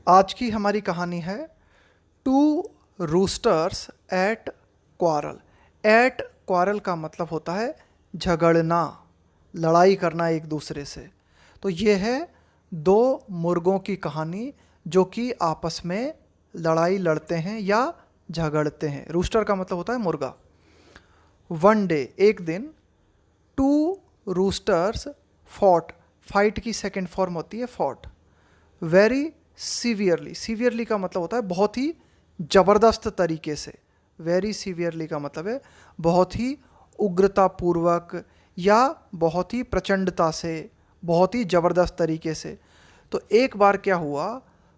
आज की हमारी कहानी है two roosters at quarrel. At quarrel का मतलब होता है झगड़ना, लड़ाई करना एक दूसरे से। तो ये है दो मुर्गों की कहानी जो कि आपस में लड़ाई लड़ते हैं या झगड़ते हैं। रूस्टर का मतलब होता है मुर्गा। वन डे, एक दिन, टू रूस्टर्स फॉट। फाइट की सेकेंड फॉर्म होती है फॉट। वेरी सीवियरली, सीवियरली का मतलब होता है बहुत ही ज़बरदस्त तरीके से। वेरी सीवियरली का मतलब है बहुत ही उग्रतापूर्वक या बहुत ही प्रचंडता से, बहुत ही ज़बरदस्त तरीके से। तो एक बार क्या हुआ,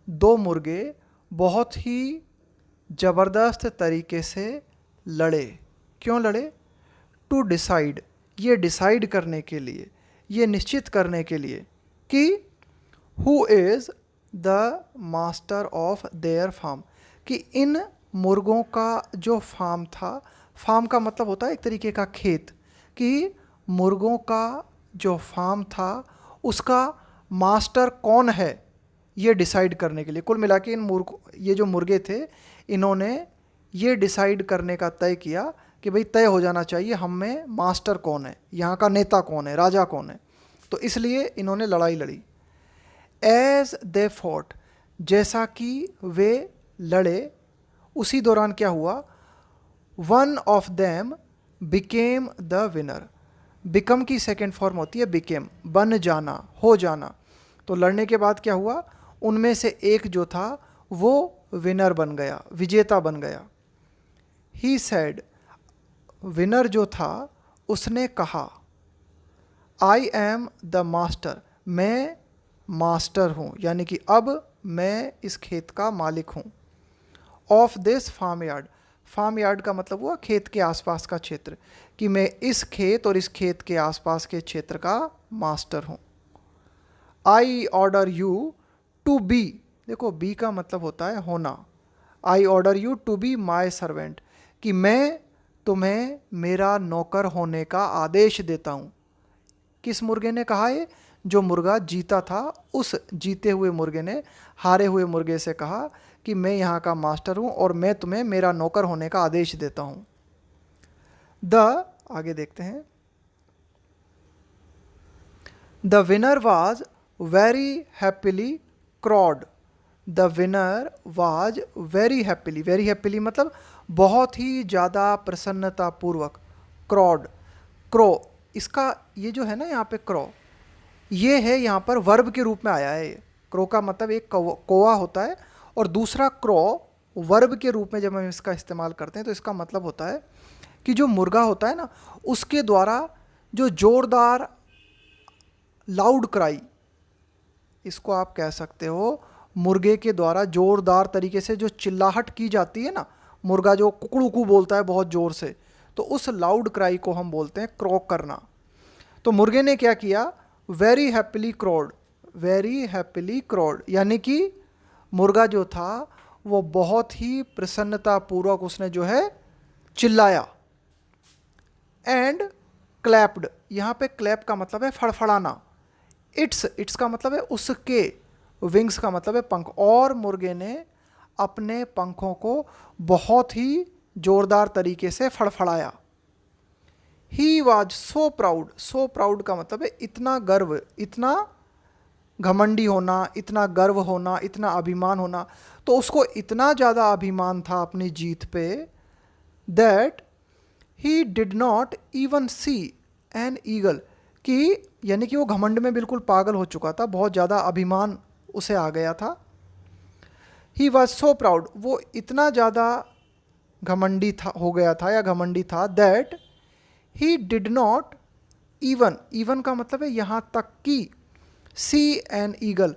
दो मुर्गे बहुत ही ज़बरदस्त तरीके से लड़े। क्यों लड़े? टू डिसाइड, ये डिसाइड करने के लिए, ये निश्चित करने के लिए कि who is the master of their farm, कि इन मुर्गों का जो फार्म था, फार्म का मतलब होता है एक तरीके का खेत, कि मुर्गों का जो फार्म था उसका मास्टर कौन है, ये डिसाइड करने के लिए। कुल मिला के ये जो मुर्गे थे, इन्होंने ये डिसाइड करने का तय किया कि भाई तय हो जाना चाहिए हम में मास्टर कौन है, यहाँ का नेता कौन है, राजा कौन है। तो इसलिए इन्होंने लड़ाई लड़ी। एज दे फॉट, जैसा कि वे लड़े, उसी दौरान क्या हुआ, one of them became the winner. Become की सेकेंड फॉर्म होती है बिकेम, बन जाना, हो जाना। तो लड़ने के बाद क्या हुआ, उनमें से एक जो था वो विनर बन गया, विजेता बन गया। ही सेड, विनर जो था उसने कहा, आई एम द मास्टर, मैं मास्टर हूँ, यानी कि अब मैं इस खेत का मालिक हूँ। Of this farmyard, farmyard का मतलब हुआ खेत के आसपास का क्षेत्र, कि मैं इस खेत और इस खेत के आसपास के क्षेत्र का मास्टर हूँ। I order you to be, देखो बी का मतलब होता है होना। I order you to be my servant, कि मैं तुम्हें मेरा नौकर होने का आदेश देता हूँ। किस मुर्गे ने कहा है? जो मुर्गा जीता था, उस जीते हुए मुर्गे ने हारे हुए मुर्गे से कहा कि मैं यहाँ का मास्टर हूँ और मैं तुम्हें मेरा नौकर होने का आदेश देता हूँ। द, आगे देखते हैं, the winner was very happily crowd. The winner was very happily, very happily मतलब बहुत ही ज़्यादा प्रसन्नतापूर्वक। क्रॉड, क्रो, इसका ये जो है ना यहाँ पे क्रो, ये है यहाँ पर वर्ब के रूप में आया है। ये क्रो का मतलब एक कौवा होता है, और दूसरा क्रो वर्ब के रूप में जब हम इसका इस्तेमाल करते हैं तो इसका मतलब होता है कि जो मुर्गा होता है ना, उसके द्वारा जो जोरदार लाउड क्राई, इसको आप कह सकते हो मुर्गे के द्वारा जोरदार तरीके से जो चिल्लाहट की जाती है ना, मुर्गा जो कुकड़ू बोलता है बहुत ज़ोर से, तो उस लाउड क्राई को हम बोलते हैं क्रॉक करना। तो मुर्गे ने क्या किया, very happily crowd, very happily crowd, यानी कि मुर्गा जो था वो बहुत ही प्रसन्नतापूर्वक उसने जो है चिल्लाया। एंड क्लैप्ड, यहाँ पे क्लैप का मतलब है फड़फड़ाना। इट्स का मतलब है उसके, विंग्स का मतलब है पंख, और मुर्गे ने अपने पंखों को बहुत ही जोरदार तरीके से फड़फड़ाया। He was so proud, so proud का मतलब है इतना गर्व, इतना घमंडी होना, इतना गर्व होना, इतना अभिमान होना। तो उसको इतना ज़्यादा अभिमान था अपनी जीत पे, that he did not even see an eagle, कि यानी कि वो घमंड में बिल्कुल पागल हो चुका था, बहुत ज़्यादा अभिमान उसे आ गया था। ही वॉज सो प्राउड, वो इतना ज़्यादा घमंडी था, हो गया था या घमंडी था, that he did not even, even का मतलब है यहाँ तक कि, सी एन ईगल,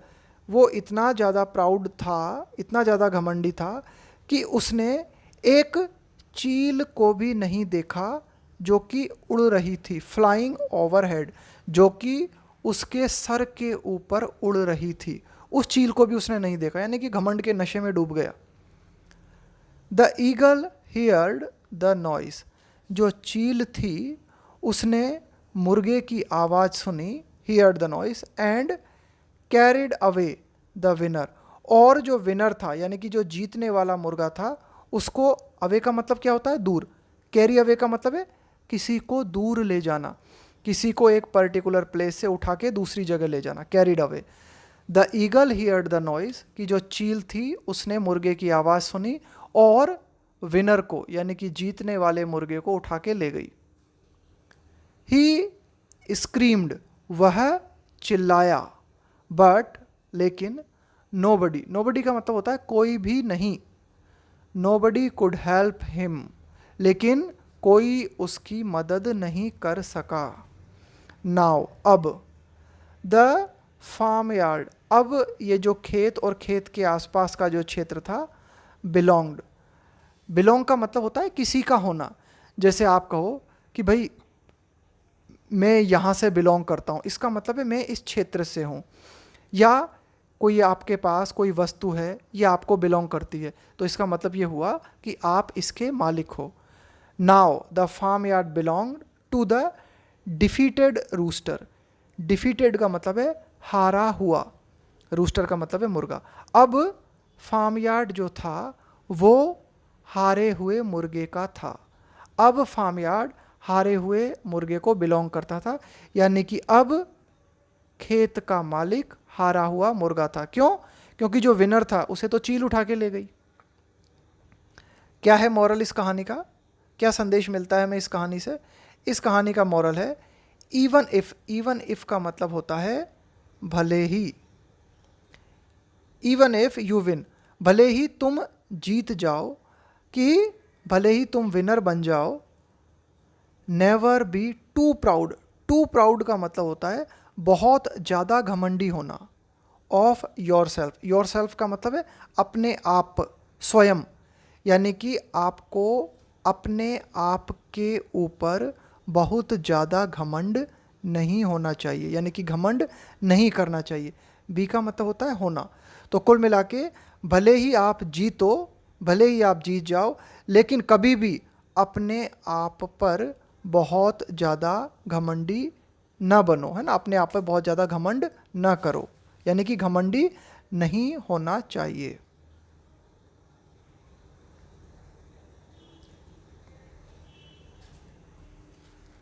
वो इतना ज़्यादा प्राउड था, इतना ज़्यादा घमंडी था कि उसने एक चील को भी नहीं देखा जो कि उड़ रही थी, फ्लाइंग ओवरहेड, जो कि उसके सर के ऊपर उड़ रही थी, उस चील को भी उसने नहीं देखा, यानी कि घमंड के नशे में डूब गया। The eagle heard the noise, जो चील थी उसने मुर्गे की आवाज़ सुनी, heard the noise, and carried away the winner, और जो विनर था यानी कि जो जीतने वाला मुर्गा था उसको, अवे का मतलब क्या होता है, दूर। कैरी अवे का मतलब है किसी को दूर ले जाना, किसी को एक पर्टिकुलर प्लेस से उठा के दूसरी जगह ले जाना, carried away. The eagle heard the noise, कि जो चील थी उसने मुर्गे की आवाज़ सुनी और विनर को यानी कि जीतने वाले मुर्गे को उठा के ले गई। ही स्क्रीम्ड, वह चिल्लाया, बट लेकिन नोबडी, नोबडी का मतलब होता है कोई भी नहीं, नोबडी कुड हेल्प हिम, लेकिन कोई उसकी मदद नहीं कर सका। नाउ अब, द फार्म यार्ड, अब ये जो खेत और खेत के आसपास का जो क्षेत्र था, बिलोंग्ड, बिलोंग का मतलब होता है किसी का होना। जैसे आप कहो कि भाई मैं यहाँ से बिलोंग करता हूँ, इसका मतलब है मैं इस क्षेत्र से हूँ। या कोई आपके पास कोई वस्तु है, ये आपको बिलोंग करती है, तो इसका मतलब ये हुआ कि आप इसके मालिक हो। Now the farmyard belong to the defeated rooster, defeated का मतलब है हारा हुआ, रूस्टर का मतलब है मुर्गा। अब फार्म यार्ड जो था वो हारे हुए मुर्गे का था। अब फार्म यार्ड हारे हुए मुर्गे को बिलोंग करता था, यानी कि अब खेत का मालिक हारा हुआ मुर्गा था। क्यों? क्योंकि जो विनर था उसे तो चील उठा के ले गई। क्या है मॉरल इस कहानी का? क्या संदेश मिलता है हमें इस कहानी से? इस कहानी का मॉरल है इवन इफ, इवन इफ का मतलब होता है भले ही, इवन इफ यू विन, भले ही तुम जीत जाओ, कि भले ही तुम विनर बन जाओ, never be too proud, too proud का मतलब होता है बहुत ज़्यादा घमंडी होना, of yourself, yourself का मतलब है अपने आप, स्वयं, यानी कि आपको अपने आप के ऊपर बहुत ज़्यादा घमंड नहीं होना चाहिए, यानी कि घमंड नहीं करना चाहिए। बी का मतलब होता है होना। तो कुल मिला के भले ही आप जीतो, भले ही आप जीत जाओ, लेकिन कभी भी अपने आप पर बहुत ज़्यादा घमंडी ना बनो, है ना, अपने आप पर बहुत ज़्यादा घमंड ना करो, यानी कि घमंडी नहीं होना चाहिए।